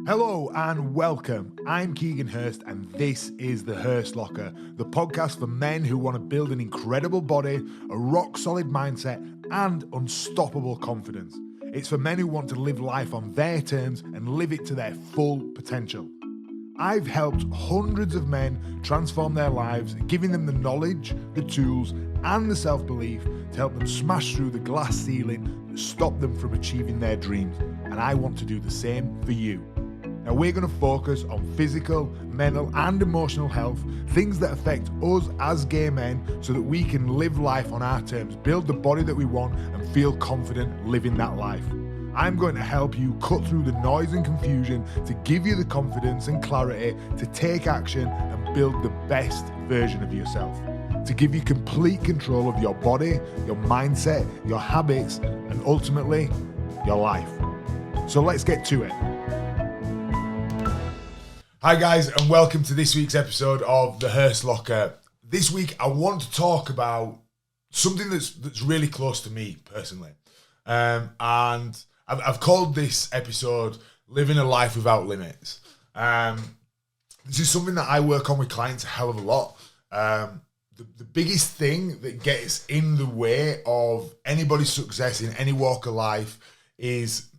Hello and welcome. I'm Keegan Hirst and this is the Hirst Locker, the podcast for men who want to build an incredible body, a rock-solid mindset and unstoppable confidence. It's for men who want to live life on their terms and live it to their full potential. I've helped hundreds of men transform their lives, giving them the knowledge, the tools and the self-belief to help them smash through the glass ceiling that stopped them from achieving their dreams. And I want to do the same for you. Now we're going to focus on physical, mental and emotional health, things that affect us as gay men so that we can live life on our terms, build the body that we want and feel confident living that life. I'm going to help you cut through the noise and confusion to give you the confidence and clarity to take action and build the best version of yourself, to give you complete control of your body, your mindset, your habits and ultimately your life. So let's get to it. Hi guys and welcome to this week's episode of the Hirst Locker. This week I want to talk about something that's really close to me personally. And I've called this episode Living a Life Without Limits. This is something that I work on with clients a hell of a lot. The biggest thing that gets in the way of anybody's success in any walk of life is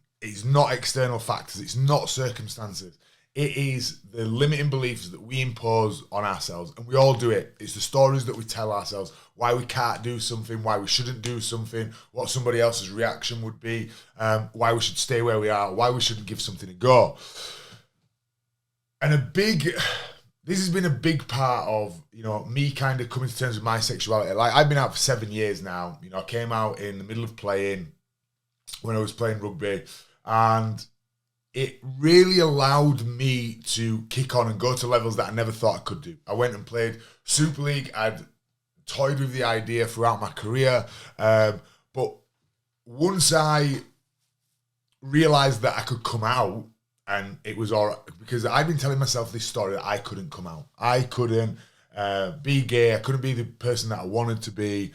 not external factors, it's not circumstances. It is the limiting beliefs that we impose on ourselves, and we all do it. It's the stories that we tell ourselves, why we can't do something, why we shouldn't do something, what somebody else's reaction would be, why we should stay where we are, why we shouldn't give something a go. And this has been a big part of, me kind of coming to terms with my sexuality. Like, I've been out for 7 years now. I came out in the middle of playing when I was playing rugby, and it really allowed me to kick on and go to levels that I never thought I could do. I went and played Super League. I'd toyed with the idea throughout my career. But once I realised that I could come out, and it was all right, because I'd been telling myself this story that I couldn't come out. I couldn't be gay. I couldn't be the person that I wanted to be.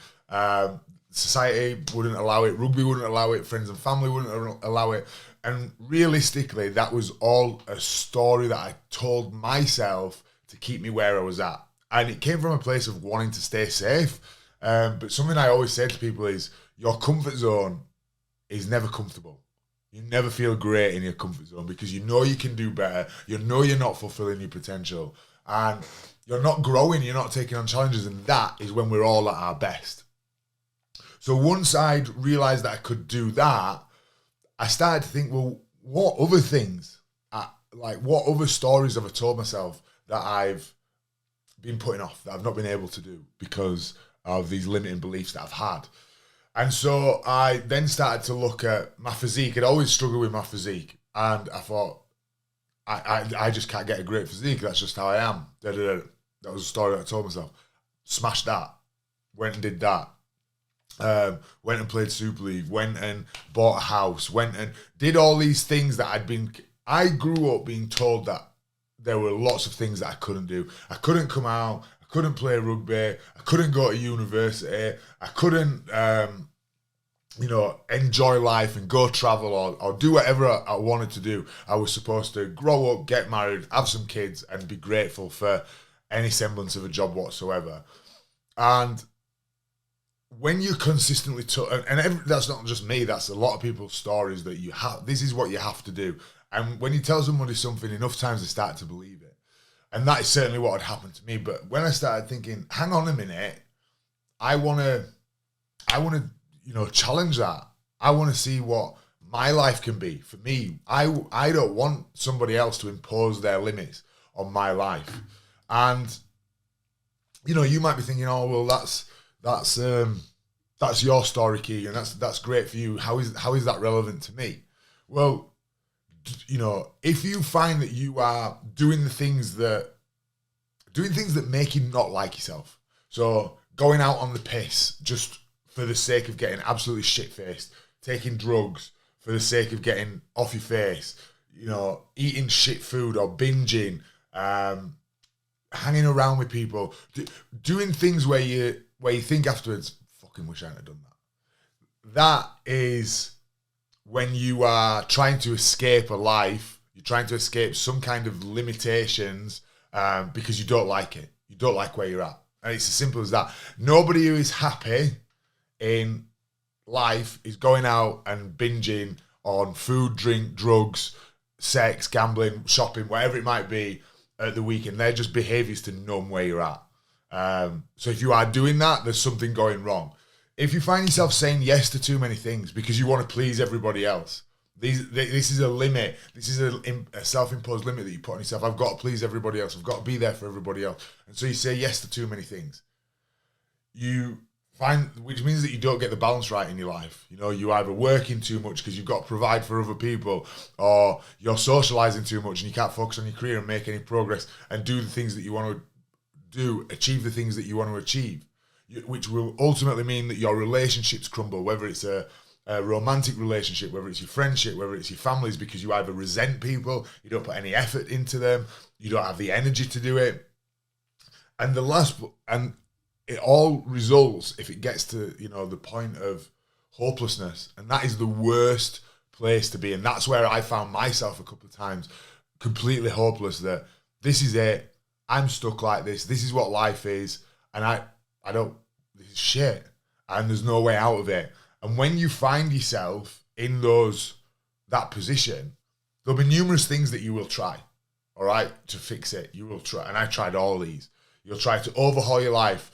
Society wouldn't allow it. Rugby wouldn't allow it. Friends and family wouldn't allow it. And realistically, that was all a story that I told myself to keep me where I was at. And it came from a place of wanting to stay safe. But something I always say to people is, your comfort zone is never comfortable. You never feel great in your comfort zone because you know you can do better. You know you're not fulfilling your potential. And you're not growing, you're not taking on challenges. And that is when we're all at our best. So once I'd realised that I could do that, I started to think, well, what other things, what other stories have I told myself that I've been putting off, that I've not been able to do because of these limiting beliefs that I've had? And so I then started to look at my physique. I'd always struggled with my physique. And I thought, I just can't get a great physique. That's just how I am. That was a story that I told myself. Smashed that. Went and did that. Went and played Super League, went and bought a house, went and did all these things that I grew up being told that there were lots of things that I couldn't do. I couldn't come out, I couldn't play rugby, I couldn't go to university, I couldn't, enjoy life and go travel or do whatever I wanted to do. I was supposed to grow up, get married, have some kids and be grateful for any semblance of a job whatsoever. And when you consistently that's not just me, that's a lot of people's stories that you have. This is what you have to do. And when you tell somebody something enough times, they start to believe it. And that is certainly what had happened to me. But when I started thinking, hang on a minute, I want to, challenge that. I want to see what my life can be. For me, I don't want somebody else to impose their limits on my life. And, you might be thinking, oh, well, that's your story, Keegan. That's great for you. How is that relevant to me? Well, if you find that you are doing things that make you not like yourself, so going out on the piss just for the sake of getting absolutely shit-faced, taking drugs for the sake of getting off your face, eating shit food or binging, hanging around with people, doing things where you think afterwards, fucking wish I hadn't done that. That is when you are trying to escape a life You're trying to escape some kind of limitations because you don't like it. You don't like where you're at. And it's as simple as that. Nobody who is happy in life is going out and binging on food, drink, drugs, sex, gambling, shopping, whatever it might be at the weekend. They're just behaviours to numb where you're at. So if you are doing that, there's something going wrong. If you find yourself saying yes to too many things because you want to please everybody else, this is a limit. This is a self-imposed limit that you put on yourself. I've got to please everybody else. I've got to be there for everybody else. And so you say yes to too many things. Which means that you don't get the balance right in your life. You know, you're either working too much because you've got to provide for other people, or you're socializing too much and you can't focus on your career and make any progress and do the things that you want to do, achieve the things that you want to achieve, which will ultimately mean that your relationships crumble, whether it's a romantic relationship, whether it's your friendship, whether it's your families, because you either resent people, you don't put any effort into them, you don't have the energy to do it. And it all results if it gets to, the point of hopelessness. And that is the worst place to be. And that's where I found myself a couple of times completely hopeless, that this is it. I'm stuck like this. This is what life is. And this is shit. And there's no way out of it. And when you find yourself in that position, there'll be numerous things that you will try, all right, to fix it. You will try. And I tried all these. You'll try to overhaul your life.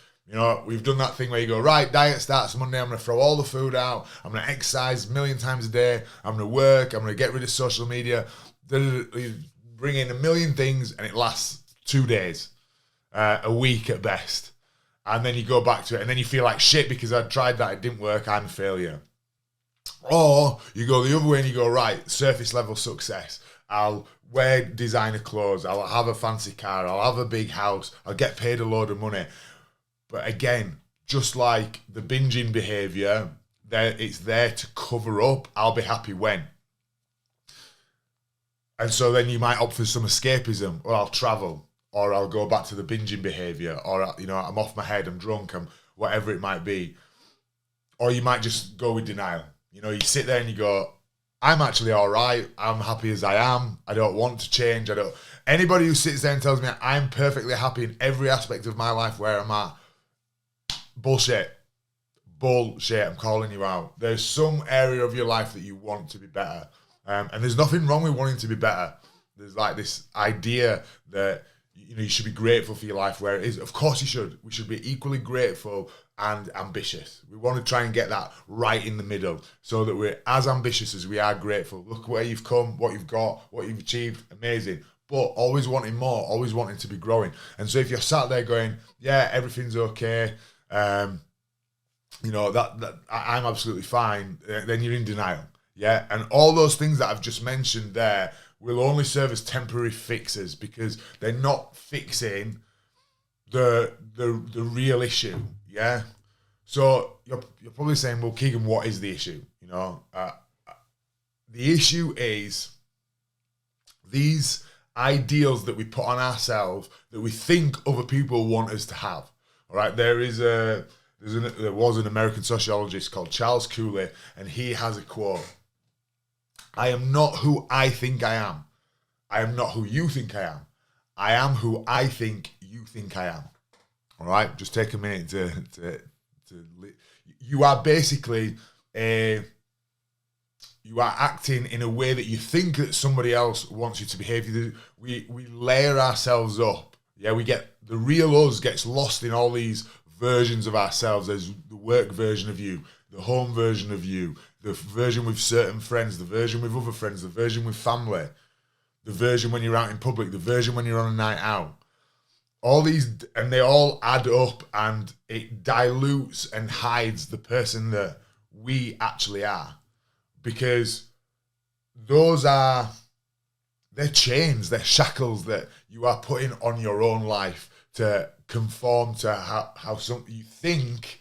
We've done that thing where you go, right, diet starts Monday, I'm going to throw all the food out, I'm going to exercise a million times a day, I'm going to work, I'm going to get rid of social media, you bring in a million things, and it lasts 2 days, a week at best. And then you go back to it, and then you feel like shit because I tried that, it didn't work, I'm a failure. Or you go the other way and you go, right, surface level success. I'll wear designer clothes, I'll have a fancy car, I'll have a big house, I'll get paid a load of money. But again, just like the binging behaviour, it's there to cover up, I'll be happy when. And so then you might opt for some escapism, or I'll travel, or I'll go back to the binging behaviour, or, I'm off my head, I'm drunk, whatever it might be. Or you might just go with denial. You sit there and you go, I'm actually all right, I'm happy as I am, I don't want to change, anybody who sits there and tells me I'm perfectly happy in every aspect of my life where I'm at, bullshit, I'm calling you out. There's some area of your life that you want to be better. And there's nothing wrong with wanting to be better. There's like this idea that, you should be grateful for your life where it is. Of course you should. We should be equally grateful and ambitious. We want to try and get that right in the middle so that we're as ambitious as we are grateful. Look where you've come, what you've got, what you've achieved, amazing. But always wanting more, always wanting to be growing. And so if you're sat there going, yeah, everything's okay, that I'm absolutely fine, then you're in denial. Yeah, and all those things that I've just mentioned there will only serve as temporary fixes because they're not fixing the real issue. Yeah, so you're probably saying, well, Keegan, what is the issue? The issue is these ideals that we put on ourselves that we think other people want us to have. All right, there was an American sociologist called Charles Cooley, and he has a quote. I am not who I think I am. I am not who you think I am. I am who I think you think I am. All right, just take a minute to you are basically you are acting in a way that you think that somebody else wants you to behave. We layer ourselves up. Yeah, the real us gets lost in all these versions of ourselves. There's the work version of you, the home version of you, the version with certain friends, the version with other friends, the version with family, the version when you're out in public, the version when you're on a night out. All these, and they all add up, and it dilutes and hides the person that we actually are. Because they're chains, they're shackles that you are putting on your own life to conform to how you think,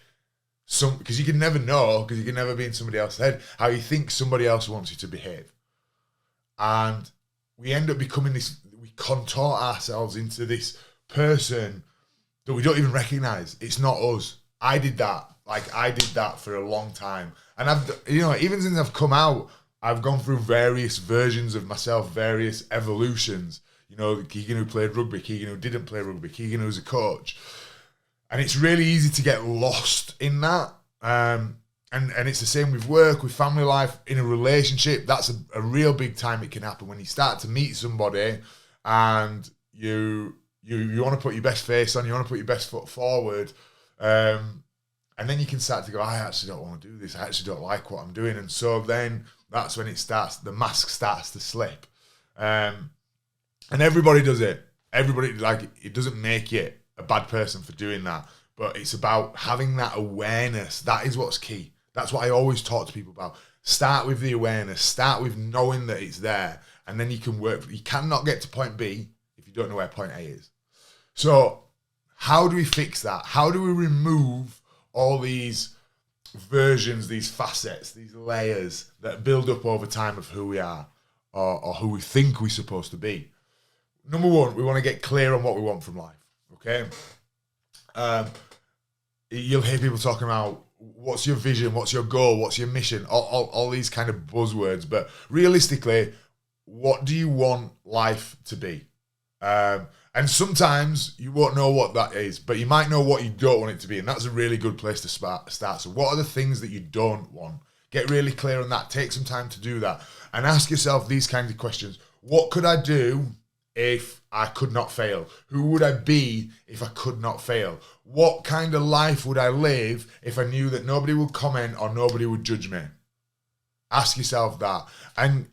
because you can never know, because you can never be in somebody else's head, how you think somebody else wants you to behave. And we end up becoming we contort ourselves into this person that we don't even recognize. It's not us. I did that. I did that for a long time. And even since I've come out, I've gone through various versions of myself, various evolutions. You know, Keegan who played rugby, Keegan who didn't play rugby, Keegan who's a coach. And it's really easy to get lost in that. And it's the same with work, with family life, in a relationship. That's a real big time it can happen when you start to meet somebody and you want to put your best face on, you want to put your best foot forward. And then you can start to go, I actually don't want to do this. I actually don't like what I'm doing. And so then that's when the mask starts to slip. And everybody does it. Everybody, like, it doesn't make you a bad person for doing that. But it's about having that awareness. That is what's key. That's what I always talk to people about. Start with the awareness. Start with knowing that it's there. And then you can work. You cannot get to point B if you don't know where point A is. So how do we fix that? How do we remove all these versions, these facets, these layers that build up over time of who we are or who we think we're supposed to be? Number one, we want to get clear on what we want from life, okay? You'll hear people talking about what's your vision, what's your goal, what's your mission, all these kind of buzzwords. But realistically, what do you want life to be? And sometimes you won't know what that is, but you might know what you don't want it to be. And that's a really good place to start. So what are the things that you don't want? Get really clear on that. Take some time to do that. And ask yourself these kinds of questions. What could I do if I could not fail? Who would I be if I could not fail? What kind of life would I live if I knew that nobody would comment or nobody would judge me? Ask yourself that. And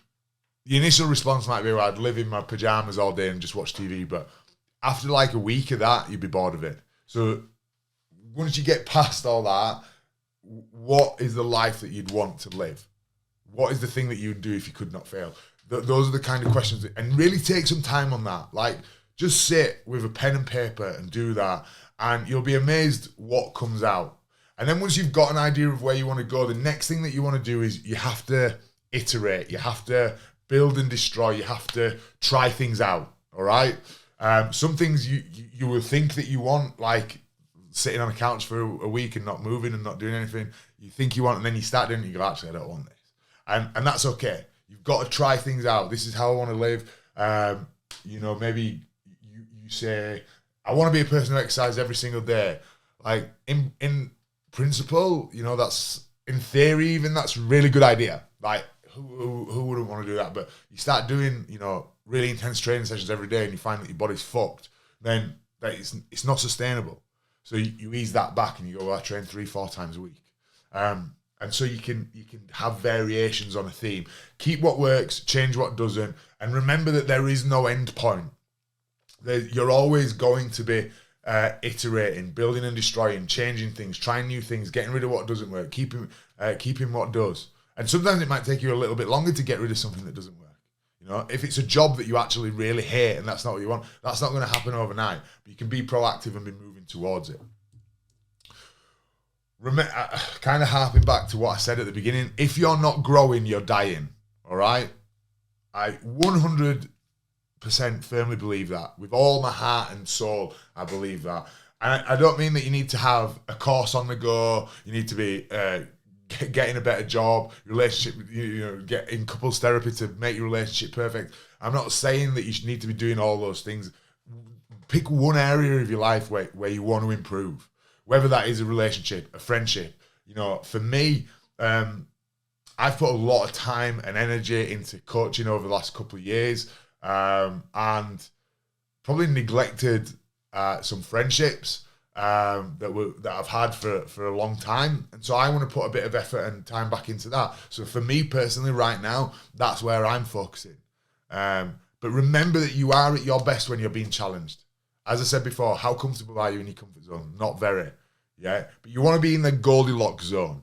the initial response might be, well, I'd live in my pajamas all day and just watch TV. But after like a week of that, you'd be bored of it. So once you get past all that, what is the life that you'd want to live? What is the thing that you'd do if you could not fail? Those are the kind of questions. And really take some time on that. Like, just sit with a pen and paper and do that. And you'll be amazed what comes out. And then once you've got an idea of where you want to go, the next thing that you want to do is you have to iterate. You have to build and destroy. You have to try things out, all right? Some things you will think that you want, like sitting on a couch for a week and not moving and not doing anything. You think you want, and then you start doing it, you go, actually, I don't want this. And that's okay. You've got to try things out. This is how I want to live. Maybe you say, I want to be a person who exercises every single day. Like, in principle, that's, in theory even, that's a really good idea. Like, who wouldn't want to do that? But you start doing, really intense training sessions every day and you find that your body's fucked, then it's not sustainable. So you ease that back and you go, well, I train 3-4 times a week. And so you can have variations on a theme. Keep what works, change what doesn't, and remember that there is no end point. You're always going to be iterating, building and destroying, changing things, trying new things, getting rid of what doesn't work, keeping what does. And sometimes it might take you a little bit longer to get rid of something that doesn't work. If it's a job that you actually really hate and that's not what you want, that's not going to happen overnight. But you can be proactive and be moving towards it. Kind of harping back to what I said at the beginning, if you're not growing, you're dying. All right? I 100% firmly believe that. With all my heart and soul, I believe that. And I don't mean that you need to have a course on the go. You need to be getting a better job, relationship, get in couples therapy to make your relationship perfect. I'm not saying that you need to be doing all those things. Pick one area of your life where you want to improve, whether that is a relationship, a friendship. For me, I've put a lot of time and energy into coaching over the last couple of years, and probably neglected some friendships that I've had for a long time. And so I want to put a bit of effort and time back into that. So for me personally right now, that's where I'm focusing. But remember that you are at your best when you're being challenged. As I said before, how comfortable are you in your comfort zone? Not very. Yeah. But you want to be in the Goldilocks zone.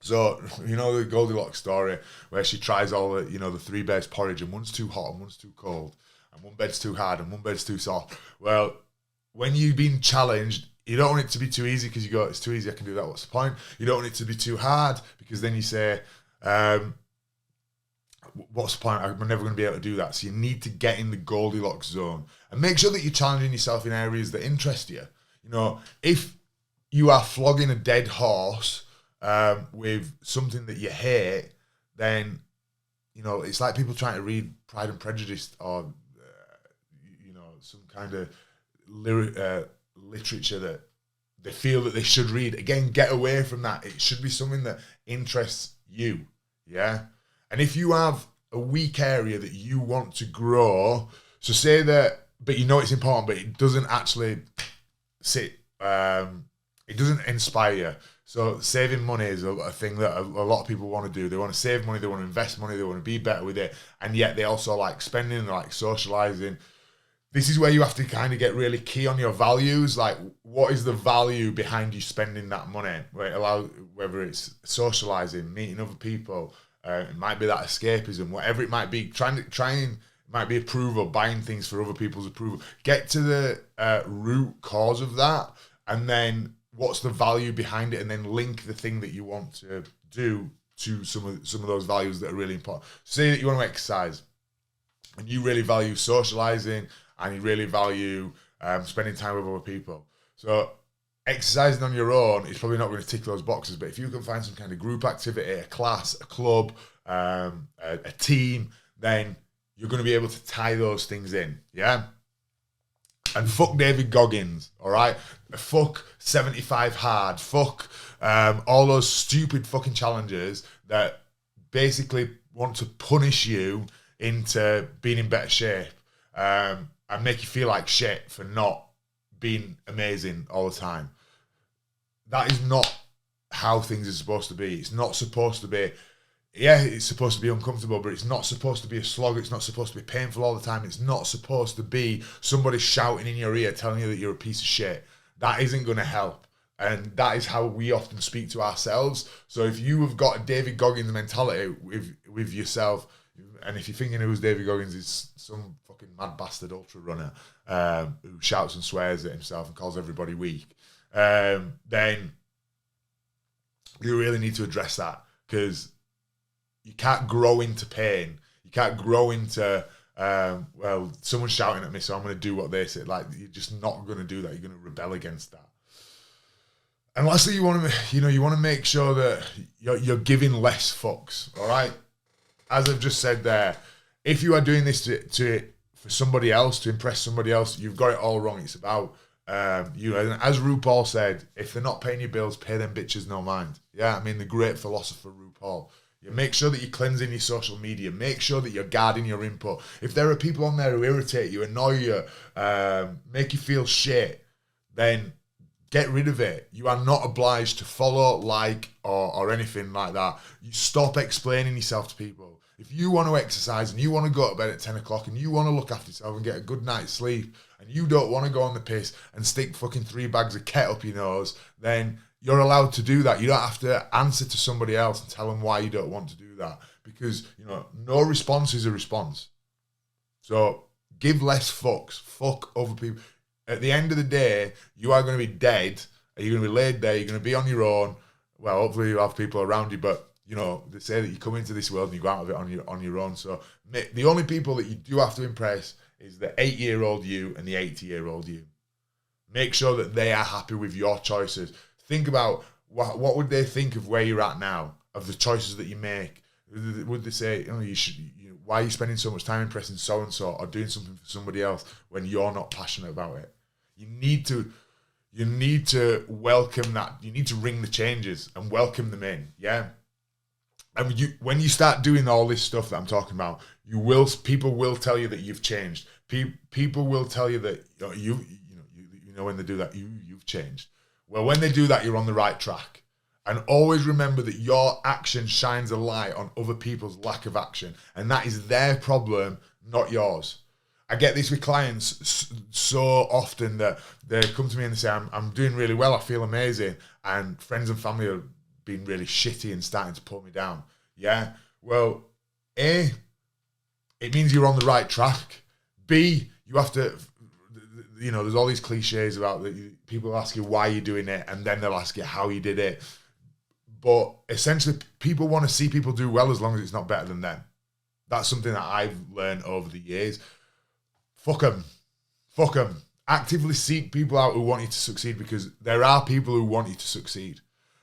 So, the Goldilocks story where she tries all the, the 3 beds porridge, and one's too hot and one's too cold, and one bed's too hard and one bed's too soft. Well, when you've been challenged, you don't want it to be too easy because you go, it's too easy, I can do that, what's the point? You don't want it to be too hard because then you say, what's the point? I'm never going to be able to do that. So you need to get in the Goldilocks zone and make sure that you're challenging yourself in areas that interest you. If you are flogging a dead horse with something that you hate, then it's like people trying to read Pride and Prejudice or, some kind of literature that they feel that they should read. Again, get away from that. It should be something that interests you, yeah? And if you have a weak area that you want to grow, so say that, but it's important, but it doesn't actually it doesn't inspire you. So saving money is a thing that a lot of people want to do. They want to save money, they want to invest money, they want to be better with it, and yet they also like spending, they like socializing. This is where you have to kind of get really key on your values. Like, what is the value behind you spending that money? Whether it's socializing, meeting other people, it might be that escapism, whatever it might be. Trying might be approval, buying things for other people's approval. Get to the root cause of that, and then what's the value behind it, and then link the thing that you want to do to some of those values that are really important. Say that you want to exercise, and you really value socializing, and you really value spending time with other people. So exercising on your own is probably not going to tick those boxes, but if you can find some kind of group activity, a class, a club, a team, then you're going to be able to tie those things in, yeah? And fuck David Goggins, all right? Fuck 75 hard. Fuck all those stupid fucking challenges that basically want to punish you into being in better shape and make you feel like shit for not being amazing all the time. That is not how things are supposed to be. It's not supposed to be, it's supposed to be uncomfortable, but it's not supposed to be a slog. It's not supposed to be painful all the time. It's not supposed to be somebody shouting in your ear telling you that you're a piece of shit. That isn't going to help. And that is how we often speak to ourselves. So if you have got a David Goggins mentality with yourself, and if you're thinking who's David Goggins, is some fucking mad bastard ultra runner who shouts and swears at himself and calls everybody weak, then you really need to address that, because you can't grow into pain. You can't grow into, someone's shouting at me, so I'm going to do what they say. Like, you're just not going to do that. You're going to rebel against that. And lastly, you want to make sure that you're giving less fucks. All right. As I've just said there, if you are doing this for somebody else, to impress somebody else, you've got it all wrong. It's about you. And as RuPaul said, if they're not paying your bills, pay them bitches no mind. Yeah, I mean, the great philosopher RuPaul. You make sure that you're cleansing your social media. Make sure that you're guarding your input. If there are people on there who irritate you, annoy you, make you feel shit, then get rid of it. You are not obliged to follow, like, or anything like that. You stop explaining yourself to people. If you want to exercise and you want to go to bed at 10 o'clock and you want to look after yourself and get a good night's sleep, and you don't want to go on the piss and stick fucking 3 bags of Ket up your nose, then you're allowed to do that. You don't have to answer to somebody else and tell them why you don't want to do that, because, no response is a response. So give less fucks. Fuck other people. At the end of the day, you are going to be dead. You're going to be laid there. You're going to be on your own. Well, hopefully you have people around you, but they say that you come into this world and you go out of it on your own. So the only people that you do have to impress is the 8-year-old you and the 80-year-old you. Make sure that they are happy with your choices. Think about what would they think of where you're at now, of the choices that you make. Would they say, why are you spending so much time impressing so-and-so or doing something for somebody else when you're not passionate about it? You need to welcome that. You need to ring the changes and welcome them in, yeah? And when you start doing all this stuff that I'm talking about, people will tell you that you've changed. People will tell you that when they do that, you've changed. Well, when they do that, you're on the right track. And always remember that your action shines a light on other people's lack of action, and that is their problem, not yours. I get this with clients so often that they come to me and they say, I'm doing really well, I feel amazing, and friends and family are being really shitty and starting to pull me down. Yeah? Well, A, it means you're on the right track. B, you have to, there's all these cliches about that. People ask you why you're doing it, and then they'll ask you how you did it. But essentially, people want to see people do well as long as it's not better than them. That's something that I've learned over the years. Fuck them. Fuck them. Actively seek people out who want you to succeed, because there are people who want you to succeed.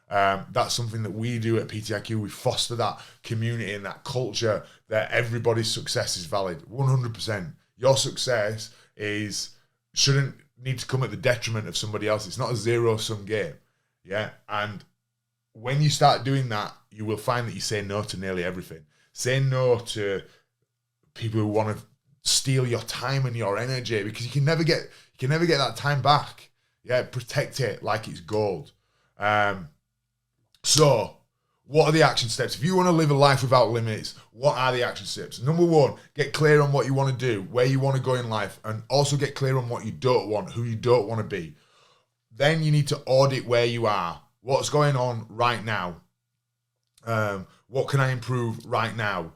That's something that we do at PTIQ. We foster that community and that culture that everybody's success is valid. 100%. Your success shouldn't need to come at the detriment of somebody else. It's not a zero-sum game. Yeah. And when you start doing that, you will find that you say no to nearly everything. Say no to people who want to steal your time and your energy, because you can never get that time back. Yeah, protect it like it's gold. So what are the action steps? If you want to live a life without limits, what are the action steps? Number one, get clear on what you want to do, where you want to go in life, and also get clear on what you don't want, who you don't want to be. Then you need to audit where you are. What's going on right now? What can I improve right now?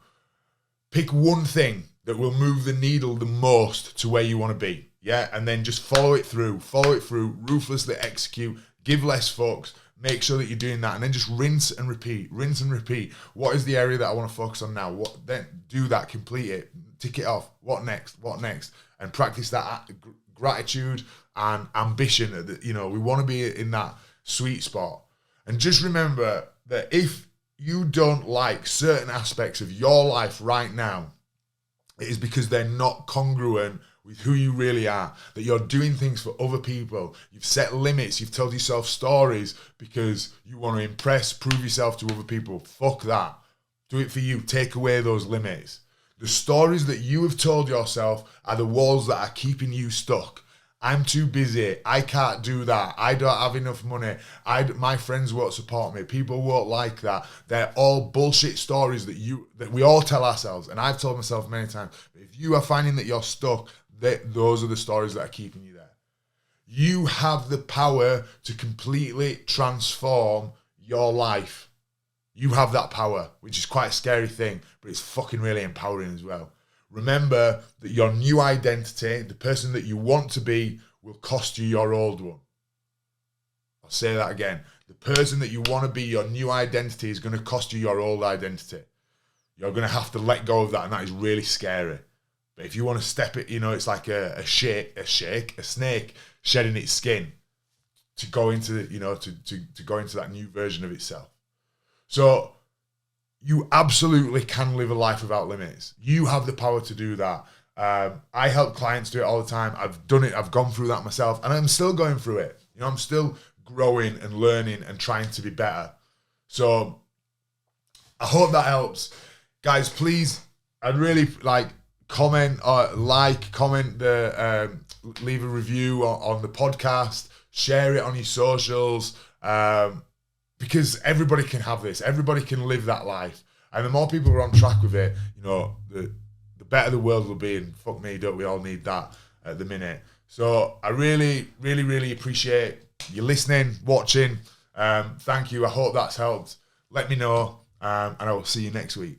Pick one thing that will move the needle the most to where you want to be. Yeah, and then just follow it through, ruthlessly execute, give less fucks, make sure that you're doing that, and then just rinse and repeat. What is the area that I want to focus on now? Then do that, complete it, tick it off. What next? And practice that gratitude and ambition. We want to be in that sweet spot. And just remember that if you don't like certain aspects of your life right now, it is because they're not congruent with who you really are, that you're doing things for other people. You've set limits. You've told yourself stories because you want to impress, prove yourself to other people. Fuck that. Do it for you. Take away those limits. The stories that you have told yourself are the walls that are keeping you stuck. I'm too busy. I can't do that. I don't have enough money. My friends won't support me. People won't like that. They're all bullshit stories that we all tell ourselves. And I've told myself many times, if you are finding that you're stuck, those are the stories that are keeping you there. You have the power to completely transform your life. You have that power, which is quite a scary thing, but it's fucking really empowering as well. Remember that your new identity, the person that you want to be, will cost you your old one. I'll say that again. The person that you want to be, your new identity, is going to cost you your old identity. You're going to have to let go of that, and that is really scary. But if you want to step it, it's like a snake shedding its skin to go into, to go into that new version of itself. So you absolutely can live a life without limits. You have the power to do that. I help clients do it all the time. I've done it. I've gone through that myself, and I'm still going through it. I'm still growing and learning and trying to be better. So I hope that helps. Guys, please, I'd really comment, leave a review on the podcast, share it on your socials, because everybody can have this. Everybody can live that life. And the more people are on track with it, the better the world will be. And fuck me, don't we all need that at the minute? So I really, really, really appreciate you listening, watching. Thank you. I hope that's helped. Let me know, and I will see you next week.